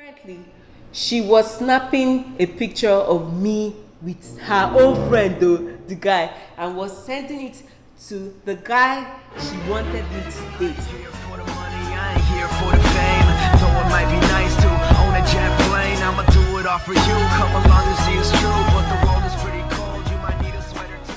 Apparently, she was snapping a picture of me with her own friend, though, the guy, and was sending it to the guy she wanted me to date. Here for the money, I ain't here for the fame. Though it might be nice to own a jet plane, I'ma do it all for you. Come along and see it's true, but the world is pretty cold. You might need a sweater too.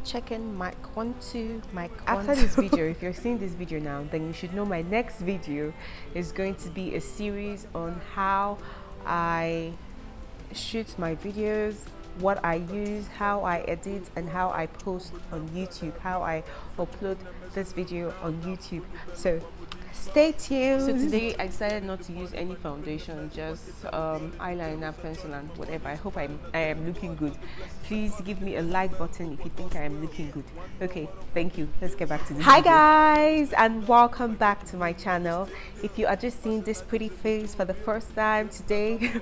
Checking mic 1 2 mic. After this video, if you're seeing this video now, then you should know my next video is going to be a series on how I shoot my videos, what I use, how I edit, and how I post on YouTube, how I upload this video on YouTube. So stay tuned. So today I decided not to use any foundation, just eyeliner, pencil, and whatever. I hope I am looking good. Please give me a like button if you think I am looking good. Okay, thank you. Let's get back to this video. Hi guys, and welcome back to my channel. If you are just seeing this pretty face for the first time today,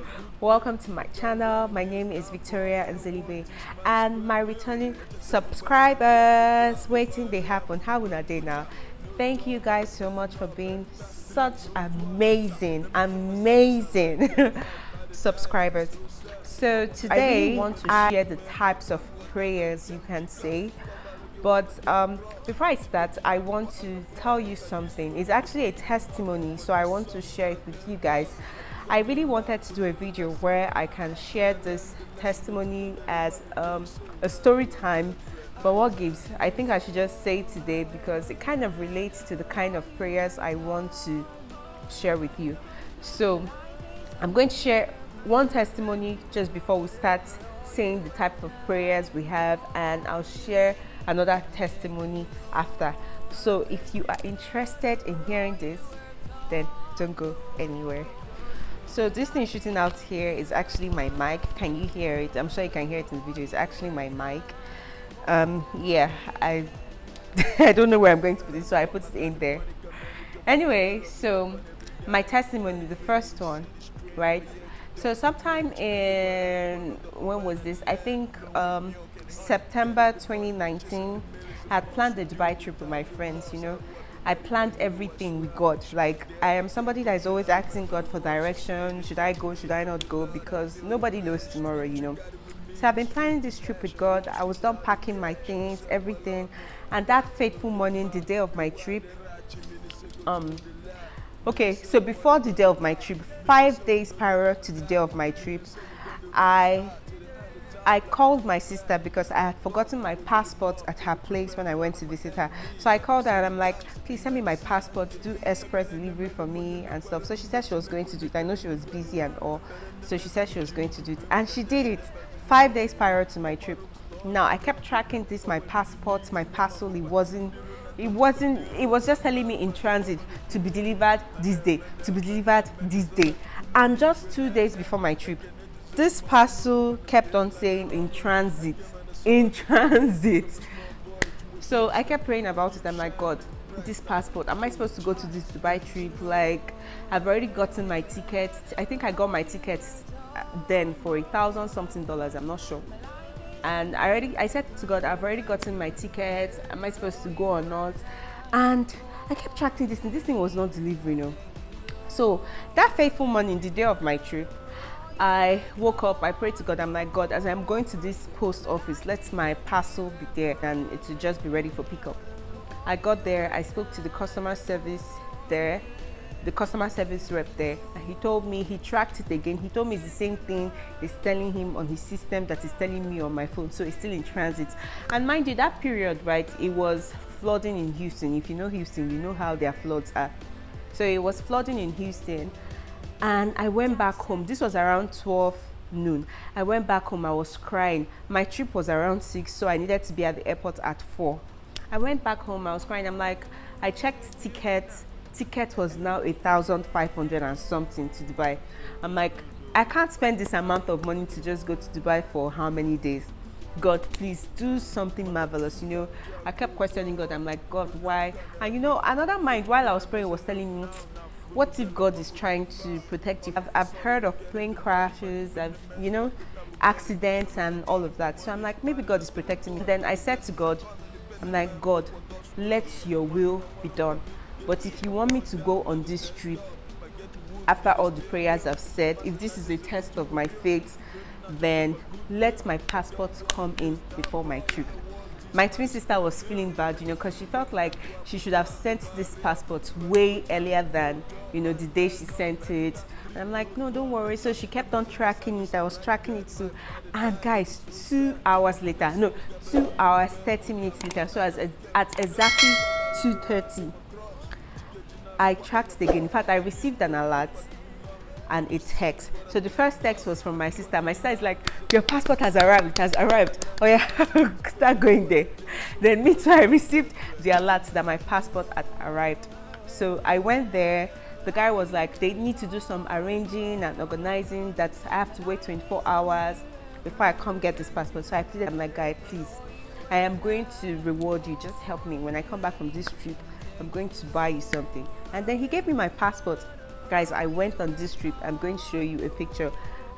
welcome to my channel. My name is Victoria Nzelibe, and my returning subscribers, waiting they happen. How will they now? Thank you guys so much for being such amazing subscribers. So today I really want to share the types of prayers you can say, but before I start, I want to tell you something. It's actually a testimony, so I want to share it with you guys. I really wanted to do a video where I can share this testimony as a story time. But what gives? I think I should just say it today because it kind of relates to the kind of prayers I want to share with you. So I'm going to share one testimony just before we start saying the type of prayers we have, and I'll share another testimony after. So if you are interested in hearing this, then don't go anywhere. So this thing shooting out here is actually my mic. Can you hear it? I'm sure you can hear it in the video. It's actually my mic. Yeah, I I don't know where I'm going to put it, so I put it in there. Anyway, so my testimony, the first one, right? So sometime in, when was this? I think September 2019, I had planned a Dubai trip with my friends, you know. I planned everything with God. Like, I am somebody that is always asking God for direction. Should I go? Should I not go? Because nobody knows tomorrow, you know. So I've been planning this trip with God. I was done packing my things, everything. And that fateful morning, the day of my trip, okay, so before the day of my trip, 5 days prior to the day of my trip, I called my sister because I had forgotten my passport at her place when I went to visit her. So I called her and I'm like, please send me my passport, do express delivery for me and stuff. So she said she was going to do it. I know she was busy and all. So she said she was going to do it. And she did it 5 days prior to my trip. Now I kept tracking this, my passport, my parcel. It was just telling me in transit to be delivered this day, to be delivered this day. And just 2 days before my trip, this parcel kept on saying in transit, in transit. So I kept praying about it. I'm like, God, this passport, am I supposed to go to this Dubai trip? Like, I've already gotten my ticket. I think I got my tickets then for $1,000 something. I'm not sure. And I said to God, I've already gotten my ticket. Am I supposed to go or not? And I kept tracking this, and this thing was not delivering, you know. So that fateful morning, the day of my trip, I woke up, I prayed to God. I'm like, God, as I'm going to this post office, let my parcel be there and it will just be ready for pickup. I got there, I spoke to the customer service there, the customer service rep there, and he told me, he tracked it again. He told me it's the same thing it's telling him on his system that is telling me on my phone. So it's still in transit. And mind you, that period, right, it was flooding in Houston. If you know Houston, you know how their floods are. So it was flooding in Houston. And I went back home. This was around 12 noon. I went back home. I was crying. My trip was around 6, so I needed to be at the airport at 4. I went back home. I was crying. I'm like, I checked tickets. Ticket was now 1,500 and something to Dubai. I'm like, I can't spend this amount of money to just go to Dubai for how many days? God, please do something marvelous. You know, I kept questioning God. I'm like, God, why? And you know, another mind while I was praying was telling me, what if God is trying to protect you? I've heard of plane crashes, you know, accidents and all of that. So I'm like, maybe God is protecting me. Then I said to God, I'm like, God, let your will be done. But if you want me to go on this trip, after all the prayers I've said, if this is a test of my faith, then let my passport come in before my trip. My twin sister was feeling bad, because she felt like she should have sent this passport way earlier than, the day she sent it. And I'm like, no, don't worry. So she kept on tracking it. I was tracking it too. And guys, 2 hours later, no, 2 hours, 30 minutes later, so at exactly 2:30, I tracked it again. In fact, I received an alert and a text. So the first text was from my sister. My sister is like, your passport has arrived, it has arrived. Oh yeah, start going there. Then me too, I received the alert that my passport had arrived. So I went there. The guy was like, they need to do some arranging and organizing, that I have to wait 24 hours before I come get this passport. So I pleaded, I'm like, guy, please, I am going to reward you. Just help me. When I come back from this trip, I'm going to buy you something. And then he gave me my passport. Guys, I went on this trip. I'm going to show you a picture.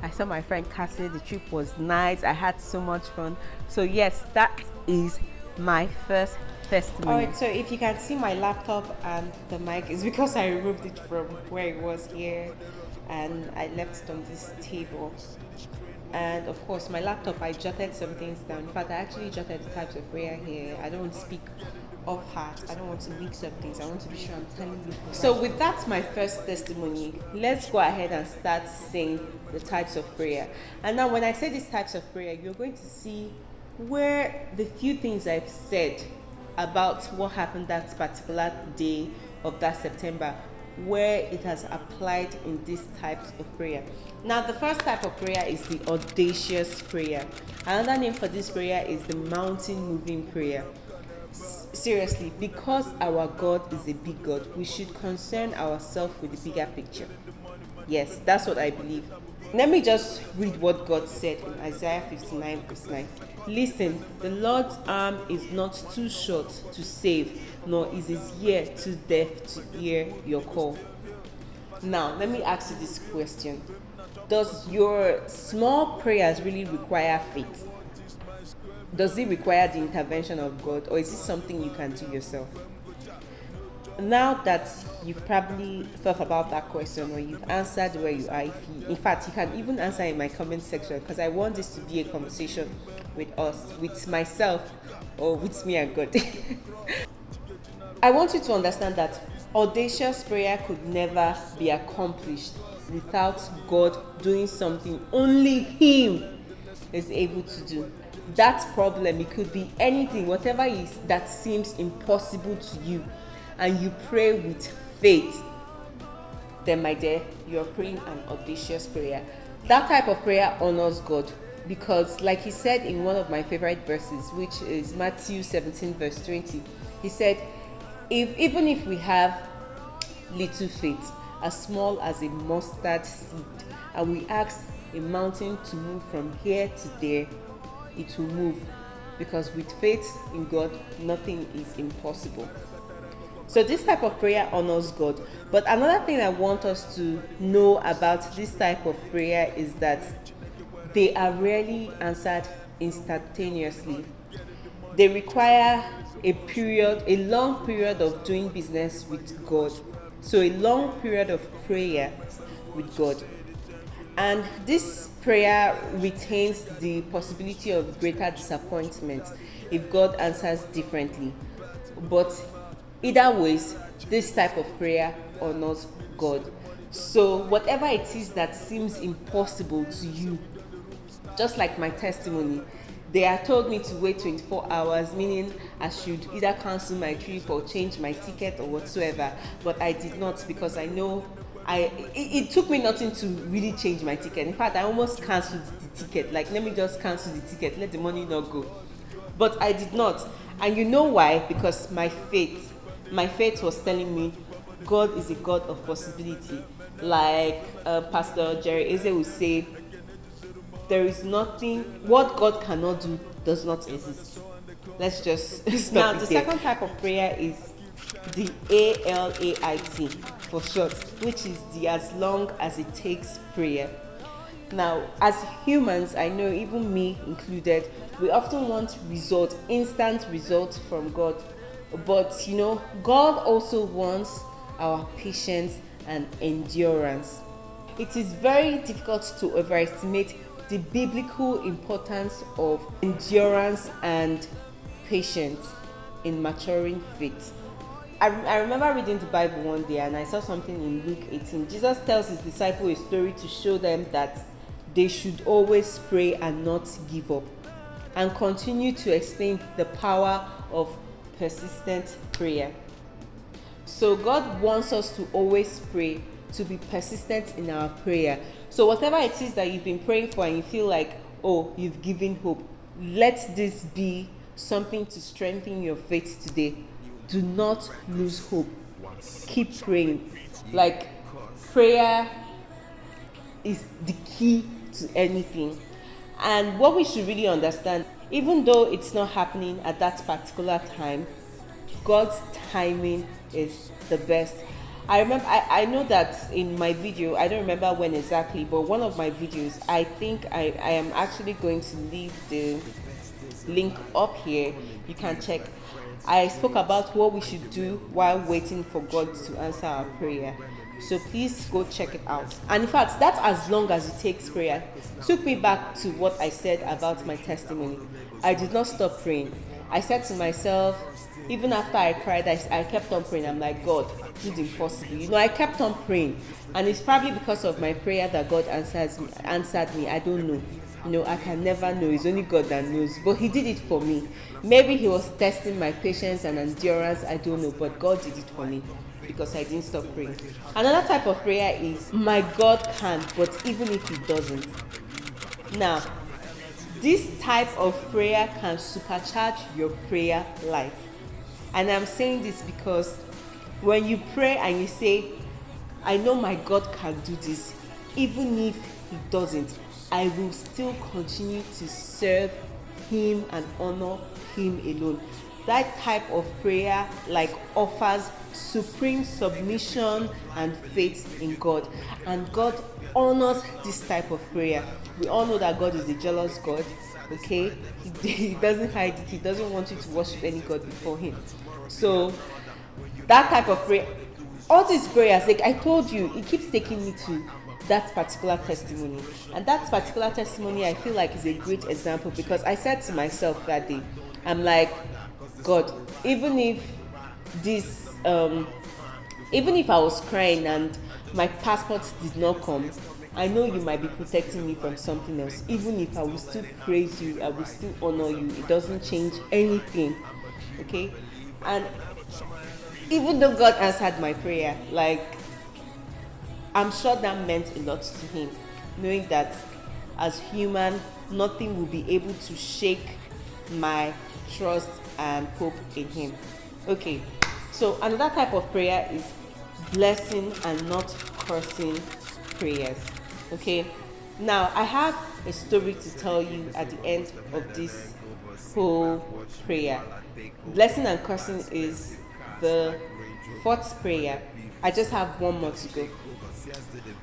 I saw my friend Cassie. The trip was nice. I had so much fun. So yes, that is my first testimony. All right, so if you can see my laptop and the mic, is because I removed it from where it was here and I left it on this table. And of course, my laptop, I jotted some things down. In fact, I actually jotted the types of prayer here. I don't want to speak off heart. I don't want to mix up things. I want to be sure I'm telling you. So with that, my first testimony, let's go ahead and start saying the types of prayer. And now when I say these types of prayer, you're going to see where the few things I've said about what happened that particular day of that September, where it has applied in these types of prayer. Now, the first type of prayer is the audacious prayer. Another name for this prayer is the mountain moving prayer. Seriously, because our God is a big God, we should concern ourselves with the bigger picture. Yes, that's what I believe. Let me just read what God said in Isaiah 59 verse 9. Listen, the Lord's arm is not too short to save, nor is his ear too deaf to hear your call. Now, let me ask you this question. Does your small prayers really require faith? Does it require the intervention of God, or is it something you can do yourself? Now that you've probably thought about that question, or you've answered where you are, in fact, you can even answer in my comment section, because I want this to be a conversation with us, with myself, or with me and God. I want you to understand that audacious prayer could never be accomplished without God doing something only Him is able to do. That problem, it could be anything, whatever is that seems impossible to you, and you pray with faith, then my dear, you're praying an audacious prayer. That type of prayer honors God, because like he said in one of my favorite verses, which is Matthew 17 verse 20, he said, even if we have little faith, as small as a mustard seed, and we ask a mountain to move from here to there, it will move, because with faith in God, nothing is impossible. So this type of prayer honors God. But another thing I want us to know about this type of prayer is that they are rarely answered instantaneously. They require a long period of doing business with God. So a long period of prayer with God. And this prayer retains the possibility of greater disappointment if God answers differently. But either ways, this type of prayer honors God. So whatever it is that seems impossible to you, just like my testimony, they had told me to wait 24 hours, meaning I should either cancel my trip or change my ticket or whatsoever. But I did not, because I know it took me nothing to really change my ticket. In fact, I almost canceled the ticket. Like, let me just cancel the ticket, let the money not go. But I did not. And you know why? Because my faith was telling me God is a God of possibility. Like Pastor Jerry Eze will say, there is nothing, what God cannot do does not exist. Let's just stop. Now, the second type of prayer is the ALAIT for short, which is the as long as it takes prayer. Now, as humans, I know even me included, we often want instant results from God. But God also wants our patience and endurance. It is very difficult to overestimate the biblical importance of endurance and patience in maturing faith. I remember reading the Bible one day and I saw something in Luke 18. Jesus tells his disciples a story to show them that they should always pray and not give up, and continue to explain the power of persistent prayer. So God wants us to always pray, to be persistent in our prayer. So whatever it is that you've been praying for and you feel like, oh, you've given hope, let this be something to strengthen your faith today. Do not lose hope. Keep praying. Like, prayer is the key to anything. And what we should really understand, even though it's not happening at that particular time, God's timing is the best. I know that in my video, I don't remember when exactly, but one of my videos, I think I am actually going to leave the link up here. You can check. I spoke about what we should do while waiting for God to answer our prayer. So please go check it out. And in fact, that's as long as it takes prayer. Took me back to what I said about my testimony. I did not stop praying. I said to myself, even after I cried, I kept on praying. I'm like, God, do the impossible. I kept on praying. And it's probably because of my prayer that God answered me. I don't know. I can never know. It's only God that knows. But he did it for me. Maybe he was testing my patience and endurance. I don't know. But God did it for me because I didn't stop praying. Another type of prayer is, my God can, but even if he doesn't. Now, this type of prayer can supercharge your prayer life. And I'm saying this because when you pray and you say, I know my God can do this, even if he doesn't, I will still continue to serve him and honor him alone. That type of prayer offers supreme submission and faith in God. And God honors this type of prayer. We all know that God is a jealous God, okay? He doesn't hide it. He doesn't want you to worship any God before him. So that type of prayer, all these prayers, I told you, it keeps taking me to that particular testimony. And that particular testimony, I feel like, is a great example, because I said to myself that day, I'm like, God, even if I was crying and my passport did not come, I know you might be protecting me from something else. Even if I will still praise you, I will still honor you. It doesn't change anything. Okay? And even though God answered my prayer, I'm sure that meant a lot to him, knowing that as human, nothing will be able to shake my trust and hope in him. Okay, so another type of prayer is blessing and not cursing prayers. Okay, now I have a story to tell you at the end of this whole prayer. Blessing and cursing is the fourth prayer. I just have one more to go.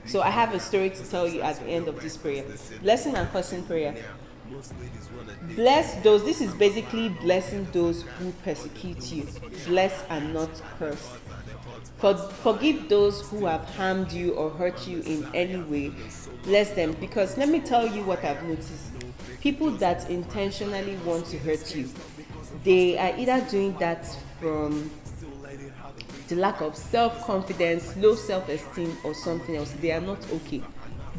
So I have a story to tell you at the end of this prayer. Blessing and cursing prayer. Bless those, this is basically blessing those who persecute you. Bless and not curse. Forgive those who have harmed you or hurt you in any way. Bless them, because let me tell you what I've noticed. People that intentionally want to hurt you, they are either doing that from the lack of self-confidence, low self-esteem, or something else. They are not okay.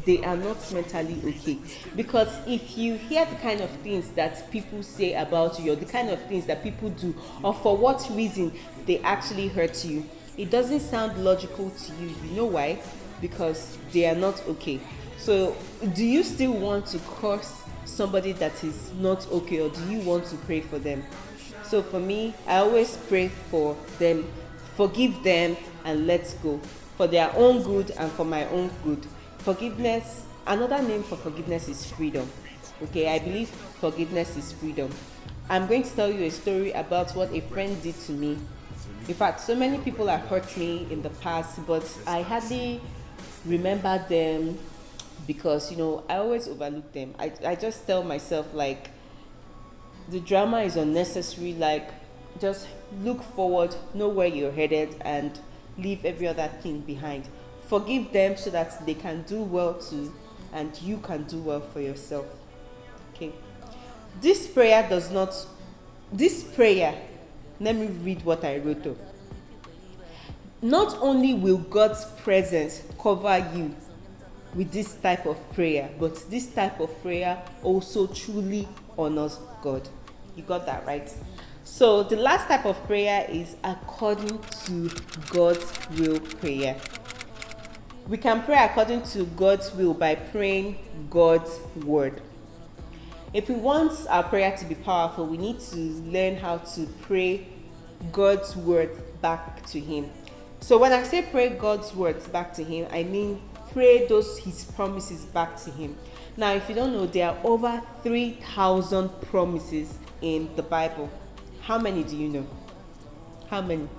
They are not mentally okay. Because if you hear the kind of things that people say about you, or the kind of things that people do, or for what reason they actually hurt you, it doesn't sound logical to you. You know why? Because they are not okay. So do you still want to curse somebody that is not okay, or do you want to pray for them? So for me, I always pray for them, forgive them, and let's go, for their own good and for my own good. Forgiveness, another name for forgiveness is freedom. Okay, I believe forgiveness is freedom. I'm going to tell you a story about what a friend did to me. In fact, so many people have hurt me in the past, but I hardly remember them because, I always overlook them. I just tell myself, the drama is unnecessary. Just look forward, know where you're headed, and leave every other thing behind. Forgive them so that they can do well too, and you can do well for yourself. Okay. This prayer does not, this prayer, let me read what I wrote up. Not only will God's presence cover you with this type of prayer, but this type of prayer also truly honors God. You got that right? So the last type of prayer is according to God's will prayer. We can pray according to God's will by praying God's word. If we want our prayer to be powerful, we need to learn how to pray God's word back to Him. So when I say pray God's words back to Him, I mean pray His promises back to Him. Now, if you don't know, there are over 3,000 promises in the Bible. How many do you know? How many?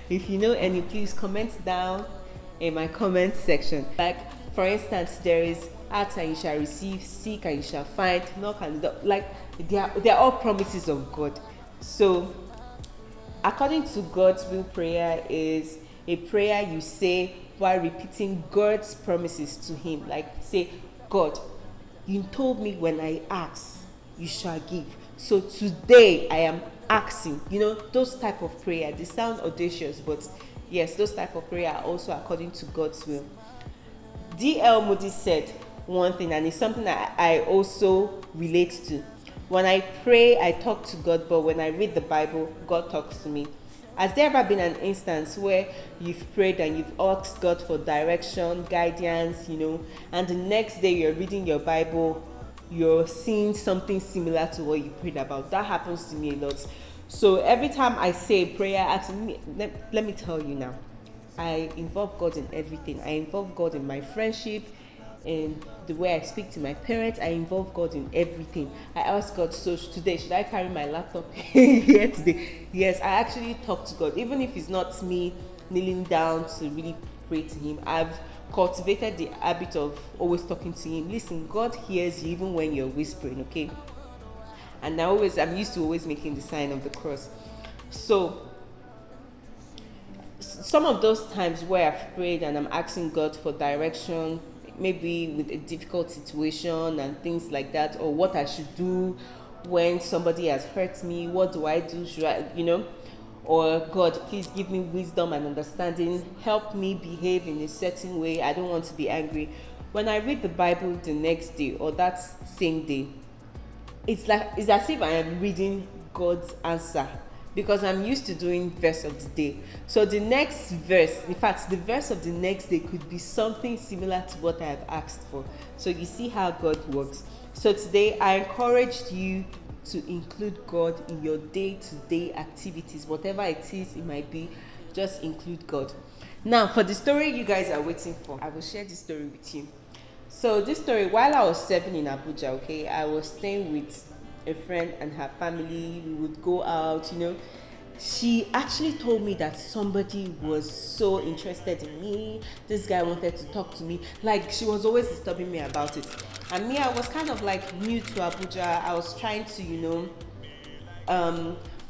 If you know any, please comment down in my comment section. Like, for instance, there is ask and you shall receive, seek and you shall find, knock and the door. Like, they are all promises of God. So according to God's will prayer is a prayer you say while repeating God's promises to Him. Like, say, God, you told me when I ask, you shall give. So today I am asking. You know, those type of prayer, they sound audacious, but yes, those type of prayer are also according to God's will. D.L. Moody said one thing, and it's something that I also relate to. When I pray, I talk to God, but when I read the Bible, God talks to me. Has there ever been an instance where you've prayed and you've asked God for direction, guidance, and the next day you're reading your Bible, you're seeing something similar to what you prayed about? That happens to me a lot. So every time I say a prayer, let me tell you now, I involve God in everything. I involve God in my friendship, in the way I speak to my parents. I involve God in everything. I ask God, so today, should I carry my laptop here today? Yes, I actually talk to God. Even if it's not me kneeling down to really pray to Him, I've cultivated the habit of always talking to Him. Listen, God hears you even when you're whispering, okay? And I'm used to always making the sign of the cross. So some of those times where I've prayed and I'm asking God for direction, maybe with a difficult situation and things like that, or what I should do when somebody has hurt me, what do I do? Should I, or God, please give me wisdom and understanding, help me behave in a certain way, I don't want to be angry. When I read the Bible the next day or that same day, it's as if I am reading God's answer, because I'm used to doing verse of the day. So the next verse, in fact, the verse of the next day could be something similar to what I have asked for. So you see how God works. So today I encouraged you to include God in your day-to-day activities, whatever it is, it might be, just include God. Now, for the story you guys are waiting for, I will share this story with you. So this story, while I was serving in Abuja, okay, I was staying with a friend and her family. We would go out, She actually told me that somebody was so interested in me. This guy wanted to talk to me. Like, she was always disturbing me about it. And me, I was kind of like new to Abuja. I was trying to,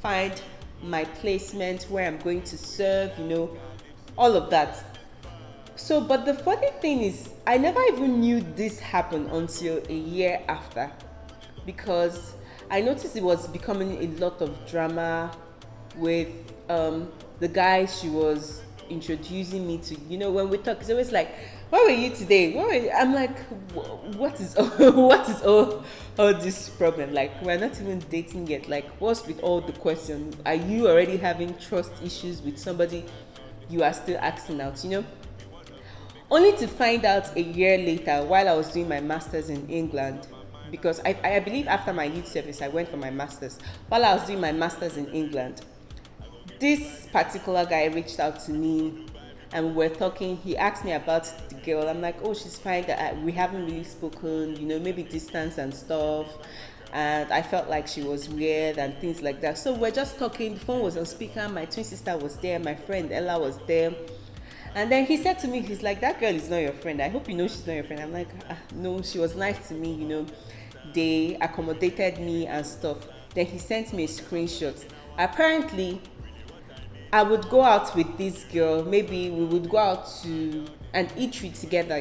find my placement, where I'm going to serve, all of that. So, but the funny thing is, I never even knew this happened until a year after, because I noticed it was becoming a lot of drama with the guy she was introducing me to. When we talk, it's always like, where were you today? I'm like, what is all this problem? Like, we're not even dating yet. Like, what's with all the questions? Are you already having trust issues with somebody you are still asking out, Only to find out a year later, while I was doing my master's in England, because I believe after my youth service, I went for my master's. While I was doing my master's in England, this particular guy reached out to me and we were talking. He asked me about the girl. I'm like, oh, she's fine. We haven't really spoken, maybe distance and stuff. And I felt like she was weird and things like that. So we're just talking. The phone was on speaker. My twin sister was there. My friend Ella was there. And then he said to me, he's like, that girl is not your friend. I hope you know she's not your friend. I'm like, no, she was nice to me, They accommodated me and stuff. Then he sent me a screenshot. Apparently, I would go out with this girl. Maybe we would go out to and eat it together,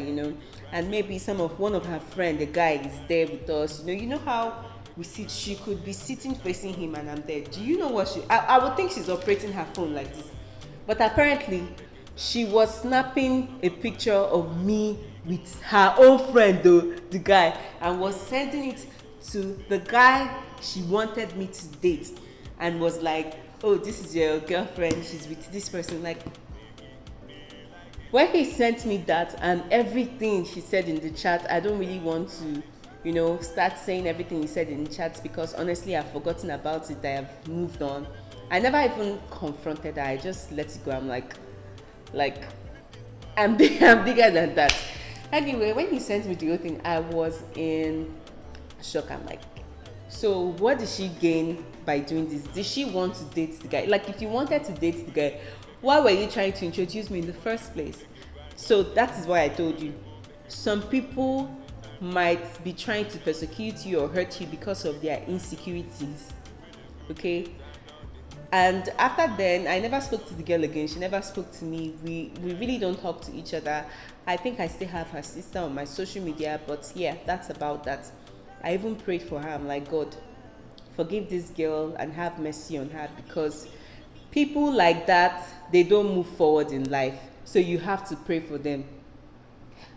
and maybe one of her friend, the guy, is there with us. You know how we sit. She could be sitting facing him, and I'm there. Do you know what I would think she's operating her phone like this, but apparently she was snapping a picture of me with her own friend, though, the guy, and was sending it to the guy she wanted me to date, and was like, oh, this is your girlfriend, she's with this person. Like, when he sent me that and everything she said in the chat, I don't really want to, start saying everything he said in the chat, because honestly I've forgotten about it. I have moved on. I never even confronted her. I just let it go. I'm like I'm bigger than that. Anyway, when he sent me the whole thing, I was in shock. I'm like, so what did she gain by doing this? Did she want to date the guy? Like, if you wanted to date the guy, why were you trying to introduce me in the first place? So that is why I told you, some people might be trying to persecute you or hurt you because of their insecurities. Okay? And after then, I never spoke to the girl again. She never spoke to me. We really don't talk to each other. I think I still have her sister on my social media, but yeah, that's about that. I even prayed for her. I'm like, God, forgive this girl and have mercy on her, because people like that, they don't move forward in life. So you have to pray for them.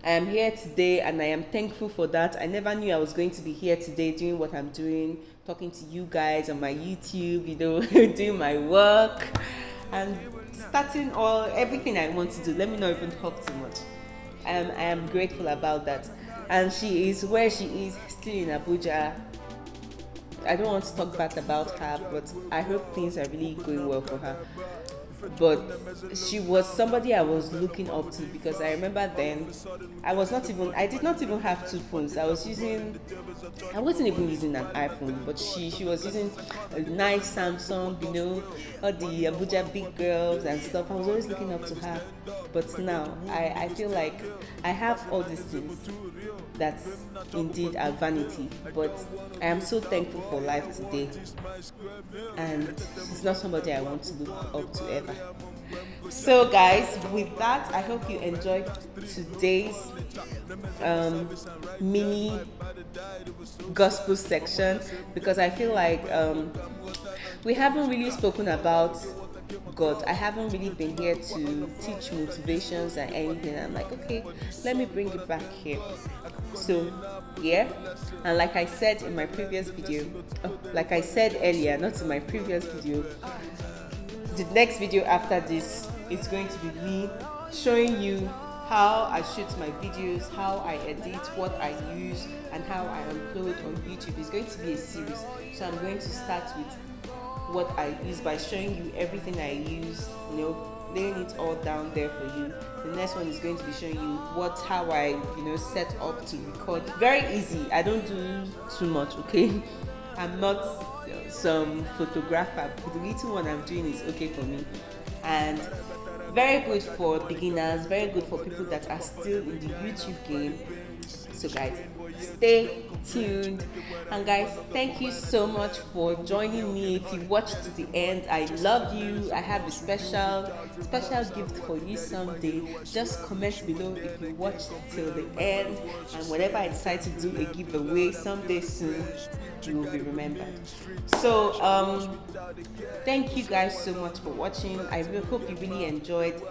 I am here today and I am thankful for that. I never knew I was going to be here today doing what I'm doing, talking to you guys on my YouTube, doing my work and starting everything I want to do. Let me not even talk too much. I am grateful about that. And she is where she is, still in Abuja. I don't want to talk bad about her, but I hope things are really going well for her. But she was somebody I was looking up to, because I remember then I did not even have two phones. I wasn't even using an iPhone, but she was using a nice Samsung, all the Abuja big girls and stuff. I was always looking up to her. But now I feel like I have all these things that indeed are vanity, but I am so thankful for life today, and she's not somebody I want to look up to ever. So guys, with that, I hope you enjoyed today's mini gospel section, because I feel like we haven't really spoken about God. I haven't really been here to teach motivations and anything. I'm like, okay, let me bring it back here. So yeah, and like I said in my previous video, like I said earlier, not in my previous video, the next video after this is going to be me showing you how I shoot my videos, how I edit, what I use, and how I upload on YouTube. It's going to be a series, so I'm going to start with what I use by showing you everything I use, laying it all down there for you. The next one is going to be showing you how I set up to record. Very easy. I don't do too much, okay? I'm not some photographer. The little one I'm doing is okay for me, and very good for beginners, very good for people that are still in the YouTube game. So guys, stay tuned, and guys, thank you so much for joining me. If you watched to the end, I love you. I have a special gift for you someday. Just comment below if you watched till the end, and whenever I decide to do a giveaway someday soon, you will be remembered. So thank you guys so much for watching. I really hope you really enjoyed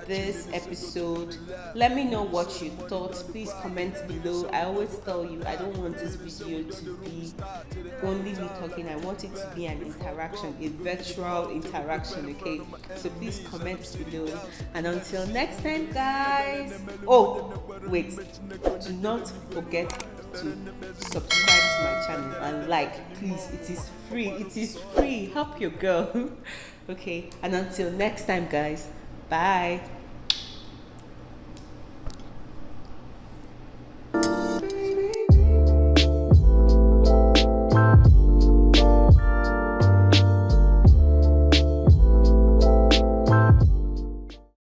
this episode. Let me know what you thought. Please comment below. I always tell you, I don't want this video to be only me talking. I want it to be an interaction, a virtual interaction, okay? So please comment below, and until next time guys, oh wait, do not forget to subscribe to my channel and like, please. It is free. Help your girl. Okay, and until next time guys, bye.